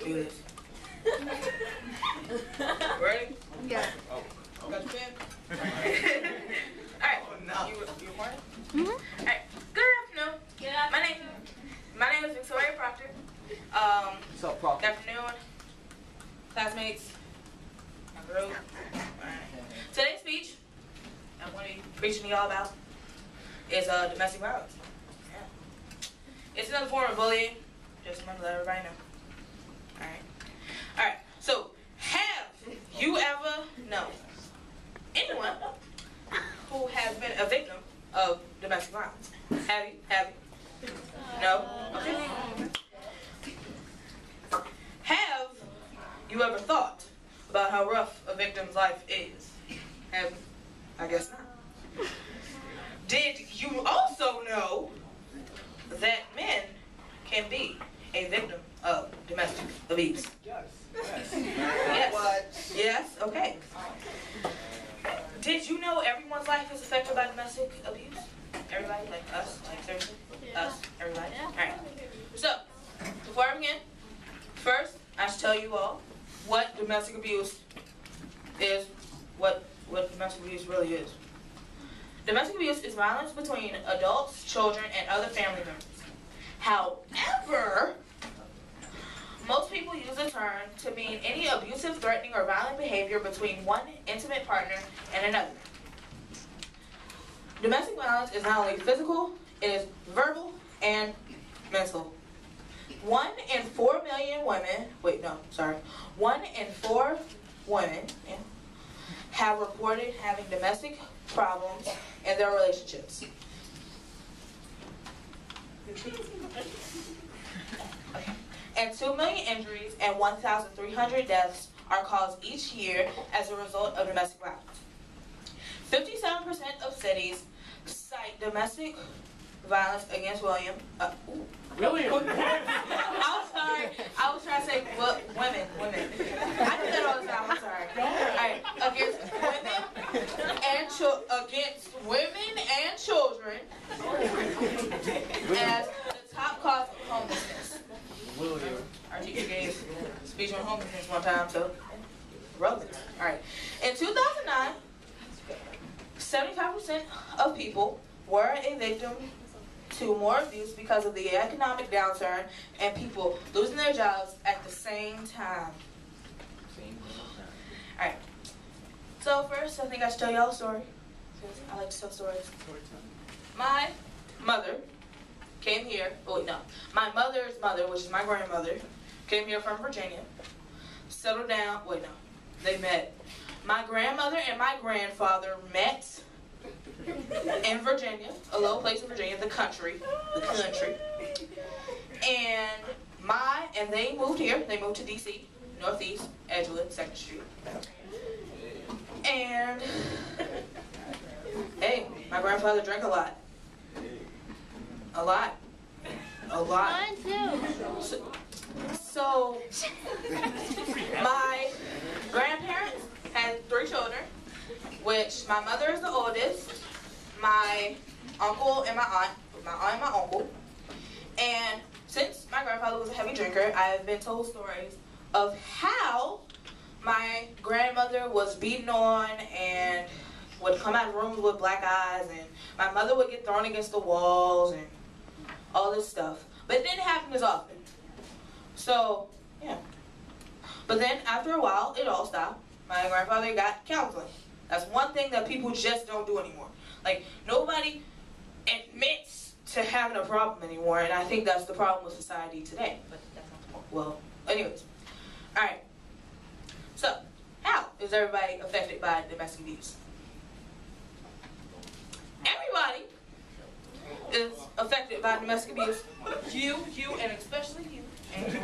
do this. Ready? Yeah. Got your pen? Alright. You recording? Mm-hmm. Alright. Good afternoon. My name is Victoria Proctor. What's up, Proctor? Good afternoon, classmates, my group. Today's speech I'm going to be preaching to y'all about is domestic violence. Yeah. It's another form of bullying. Just remember to let everybody know. Alright. So, have you ever known anyone who has been a victim of domestic violence? Have you? No? Okay. Have you ever thought about how rough a victim's life is? Have you? I guess not. Did you also know that men can be a victim of domestic abuse? Yes. Yes. What? Yes, okay. Did you know everyone's life is affected by domestic abuse? Everybody? Like us? Like seriously? Yeah. Us? Everybody? Alright. So, before I begin, first, I should tell you all what domestic abuse is, what domestic abuse really is. Domestic abuse is violence between adults, children, and other family members. However, most people use the term to mean any abusive, threatening, or violent behavior between one intimate partner and another. Domestic violence is not only physical, it is verbal and mental. 1 in 4 million women, 1 in 4 women have reported having domestic problems in their relationships. Okay. And 2 million injuries and 1,300 deaths are caused each year as a result of domestic violence. 57% of cities cite domestic violence against William. William. I'm sorry. I was trying to say women. I do that all the time. I'm sorry. Alright, against women and children as the top cause of homelessness. William. Our teacher gave a speech on homelessness one time, so relevant. Alright. In 2009, 75% of people were a victim to more abuse because of the economic downturn and people losing their jobs at the same time. Alright. So first, I think I should tell y'all a story. I like to tell stories. My mother came here. My mother's mother, which is my grandmother, came here from Virginia. Settled down. They met. My grandmother and my grandfather met in Virginia, a little place in Virginia, the country. And they moved here. They moved to DC, Northeast, Edgewood, 2nd Street. And hey, my grandfather drank a lot. Mine too. So my grandparents had 3 children, which my mother is the oldest, my uncle and my aunt and my uncle. And since my grandfather was a heavy drinker, I have been told stories of how my grandmother was beaten on and would come out of rooms with black eyes, and my mother would get thrown against the walls and all this stuff. But it didn't happen as often. So, yeah. But then after a while, it all stopped. My grandfather got counseling. That's one thing that people just don't do anymore. Like, nobody admits to having a problem anymore, and I think that's the problem with society today. But that's not the point. Well, anyways. Alright. So, how is everybody affected by domestic abuse? Everybody is affected by domestic abuse. You, and especially you. And you.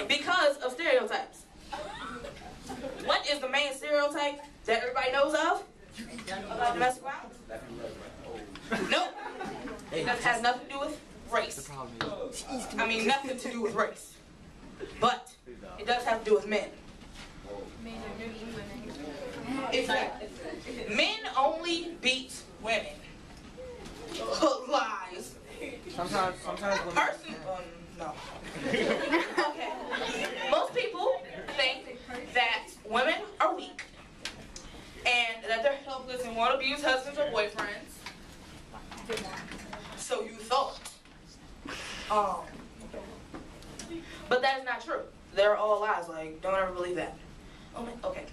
Because of stereotypes. What is the main stereotype that everybody knows of about domestic violence? Nope. That has nothing to do with race. I mean, nothing to do with race. But it does have to do with men. Exactly. Men only beat women. Lies. Sometimes no. Okay. Most people think that women are weak and that they're helpless and won't abuse husbands or boyfriends. So you thought. But that is not true. They're all lies. Like, don't ever believe that. Okay.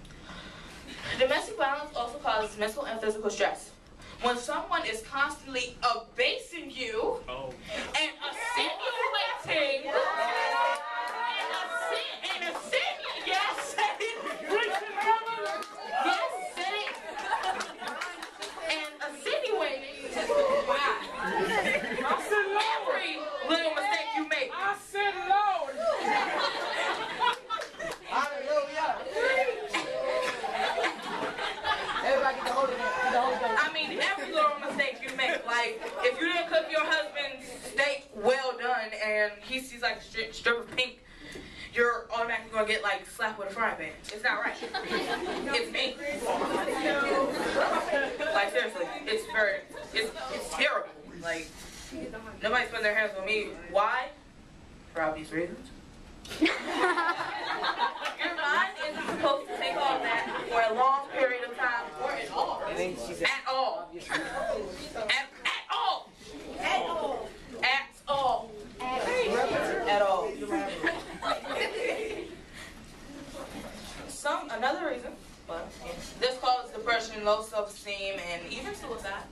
Domestic violence also causes mental and physical stress. When someone is constantly abasing you and insinuating every little mistake you make. I said Lord. Hallelujah. Everybody get the Holy Ghost. I mean, every little mistake you make. Like, if you didn't cook your husband's steak well done and he sees like a strip of pink, you're automatically gonna get like slapped with a frying pan. It's not right. It's me. Like seriously, it's terrible. Like nobody's putting their hands on me. Why? For obvious reasons. Your mind isn't supposed to take all that for a long period of time or at all. At all. At all. At all. At all. At all. Another reason, this causes depression, low self-esteem, and even suicide.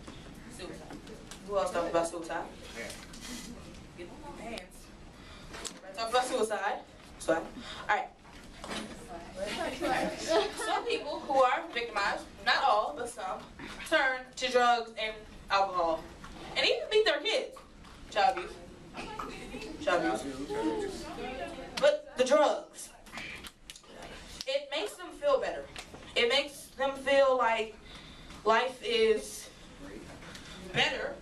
Who else talks about suicide? Get on my hands. We're talk about suicide. Alright. Some people who are victimized, not all, but some, turn to drugs and alcohol. And even beat their kids. Child abuse. But the drugs. It makes them feel better. It makes them feel like life is better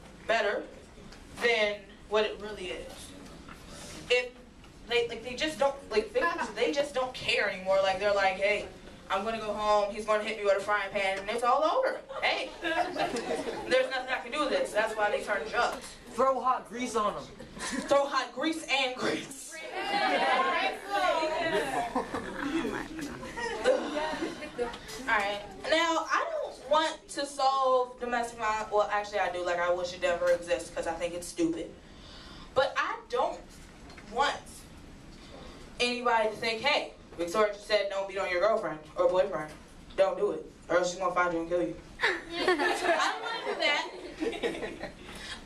than what it really is. If they just don't they just don't care anymore. Like they're like, hey, I'm gonna go home. He's gonna hit me with a frying pan, and it's all over. Hey, there's nothing I can do with this. That's why they turn to drugs. Throw hot grease on them. Throw hot grease and grease. Alright, now I don't want to solve domestic violence. Well, actually I do. Like, I wish it never exists because I think it's stupid. But I don't want anybody to think, hey, Victoria just said don't beat on your girlfriend or boyfriend. Don't do it, or else she's going to find you and kill you. I don't want to do that.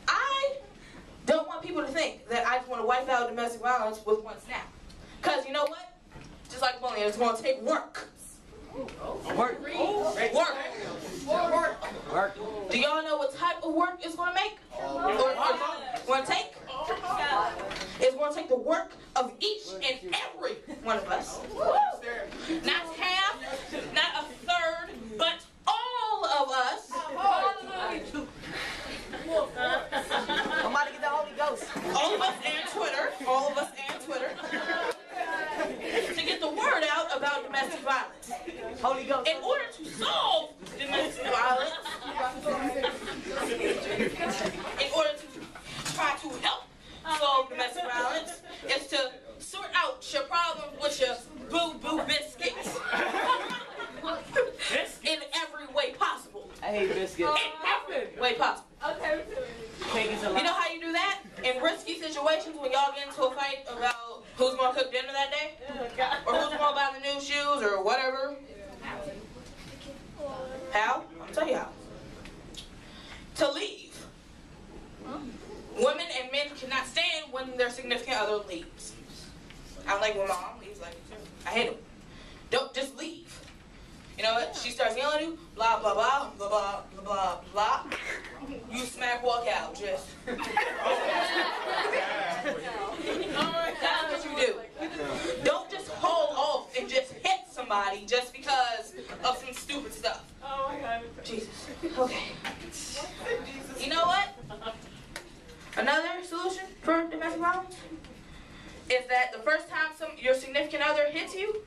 I don't want people to think that I just want to wipe out domestic violence with one snap. Because you know what? Just like bullying, it's going to take work. Work. Do y'all know what type of work it's going to make? Or going to take? It's going to take the work of each and every one of us. Not half, not a third, but all of us. Somebody get the Holy Ghost. All of us and Twitter. All of us and Twitter. To get the word out about domestic violence. Holy Ghost. In order to solve domestic violence, in order to try to help solve domestic violence, is to sort out your problems with your boo-boo biscuits. In every way possible. I hate biscuits. In every way possible. Okay. You know how you do that? In risky situations when y'all get into a fight about who's going to cook dinner that day? Or who's going to buy the new shoes or whatever? How? I'll tell you how. To leave. Women and men cannot stand when their significant other leaves. I like when my mom leaves. Like, I hate them. Don't just leave. You know what? She starts yelling at you, blah, blah, blah, blah, blah, blah, blah, blah. You smack, walk out, just. That's what you do. Don't just haul off and just hit somebody just because of some stupid stuff. Oh my God. Jesus. Okay. You know what? Another solution for domestic violence is that the first time your significant other hits you,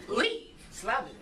leave. Slap it.